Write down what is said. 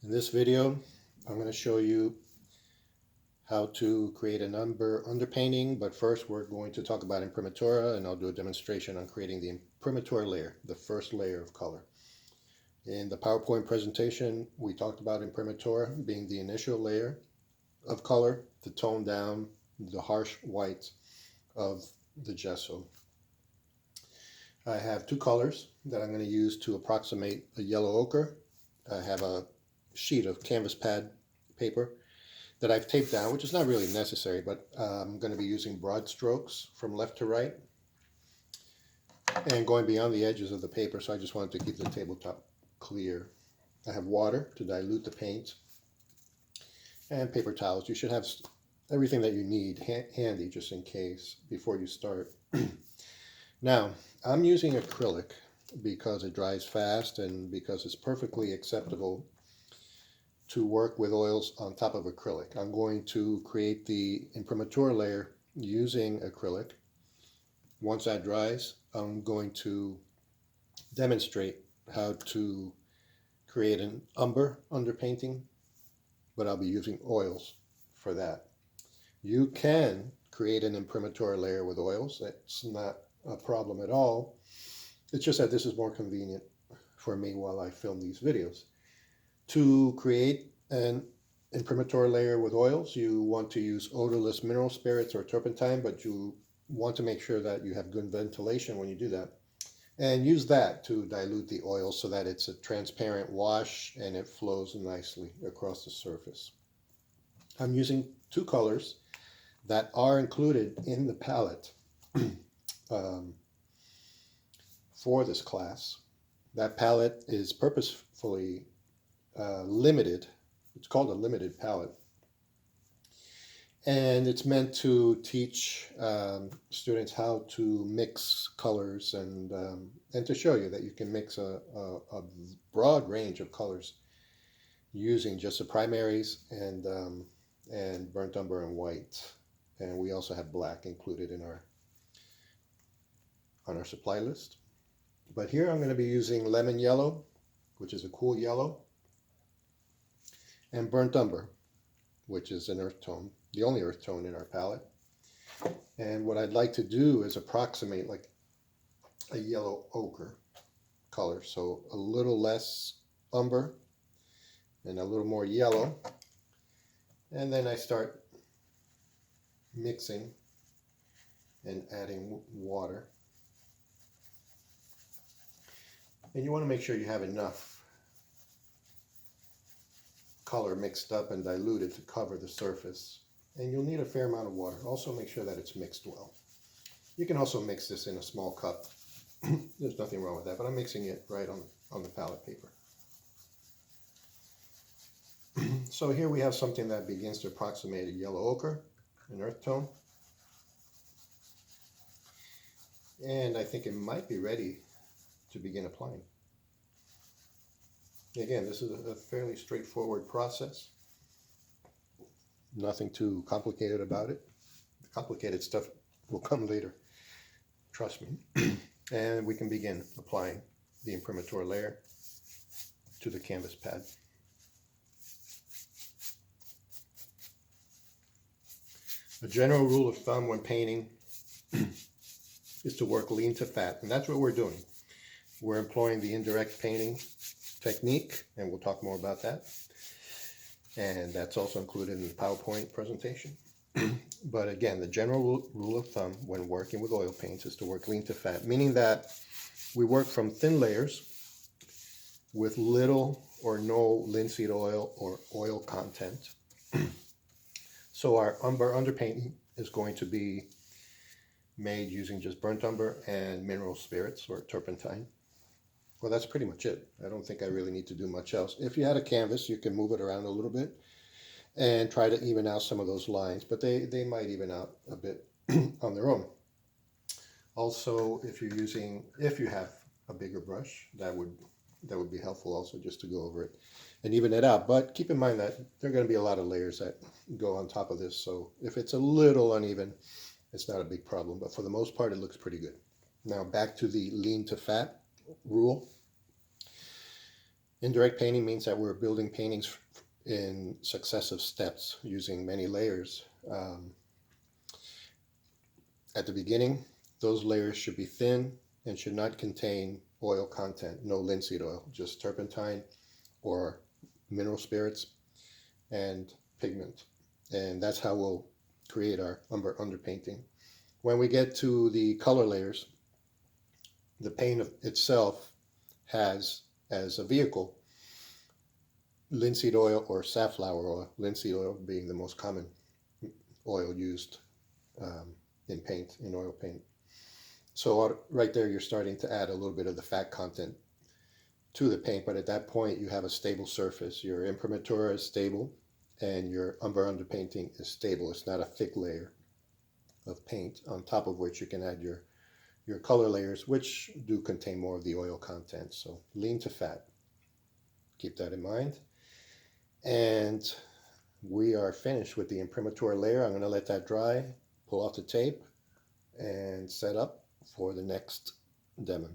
In this video, I'm going to show you how to create an underpainting, but first we're going to talk about Imprimatura, and I'll do a demonstration on creating the Imprimatura layer, the first layer of color. In the PowerPoint presentation, we talked about Imprimatura being the initial layer of color to tone down the harsh white of the gesso. I have two colors that I'm going to use to approximate a yellow ochre. I have a sheet of canvas pad paper that I've taped down, which is not really necessary, but I'm going to be using broad strokes from left to right and going beyond the edges of the paper, so I just wanted to keep the tabletop clear. I have water to dilute the paint and paper towels. You should have everything that you need handy just in case before you start. Now, I'm using acrylic because it dries fast and because it's perfectly acceptable to work with oils on top of acrylic. I'm going to create the Imprimatura layer using acrylic. Once that dries, I'm going to demonstrate how to create an umber underpainting, but I'll be using oils for that. You can create an Imprimatura layer with oils. That's not a problem at all. It's just that this is more convenient for me while I film these videos. To create an Imprimatura layer with oils, you want to use odorless mineral spirits or turpentine, but you want to make sure that you have good ventilation when you do that. And use that to dilute the oil so that it's a transparent wash and it flows nicely across the surface. I'm using two colors that are included in the palette for this class. That palette is purposefully limited. It's called a limited palette, and it's meant to teach students how to mix colors and to show you that you can mix a broad range of colors using just the primaries and burnt umber and white, and we also have black included in on our supply list. But here I'm going to be using lemon yellow, which is a cool yellow, and burnt umber, which is an earth tone, the only earth tone in our palette. And what I'd like to do is approximate like a yellow ochre color, so a little less umber and a little more yellow. And then I start mixing and adding water. And you want to make sure you have enough color mixed up and diluted to cover the surface. And you'll need a fair amount of water. Also make sure that it's mixed well. You can also mix this in a small cup. There's nothing wrong with that, but I'm mixing it right on the palette paper. So here we have something that begins to approximate a yellow ochre, an earth tone. And I think it might be ready to begin applying. Again, this is a fairly straightforward process. Nothing too complicated about it. The complicated stuff will come later, trust me. And we can begin applying the Imprimatura layer to the canvas pad. A general rule of thumb when painting is to work lean to fat, and that's what we're doing. We're employing the indirect painting technique, and we'll talk more about that. And that's also included in the PowerPoint presentation. But again, the general rule of thumb when working with oil paints is to work lean to fat, meaning that we work from thin layers with little or no linseed oil or oil content. So our umber underpainting is going to be made using just burnt umber and mineral spirits or turpentine. Well, that's pretty much it. I don't think I really need to do much else. If you had a canvas, you can move it around a little bit and try to even out some of those lines, but they might even out a bit on their own. Also, if you have a bigger brush, that would be helpful also, just to go over it and even it out. But keep in mind that there are going to be a lot of layers that go on top of this, so if it's a little uneven, it's not a big problem, but for the most part, it looks pretty good. Now back to the lean to fat rule. Indirect painting means that we're building paintings in successive steps using many layers. At the beginning, those layers should be thin and should not contain oil content, no linseed oil, just turpentine or mineral spirits and pigment. And that's how we'll create our underpainting. When we get to the color layers, the paint itself has as a vehicle linseed oil or safflower oil, linseed oil being the most common oil used in paint, in oil paint. So right there, you're starting to add a little bit of the fat content to the paint, but at that point, you have a stable surface. Your Imprimatura is stable, and your underpainting is stable. It's not a thick layer of paint on top of which you can add your color layers, which do contain more of the oil content. So lean to fat. Keep that in mind. And we are finished with the Imprimatura layer. I'm going to let that dry, pull off the tape, and set up for the next demo.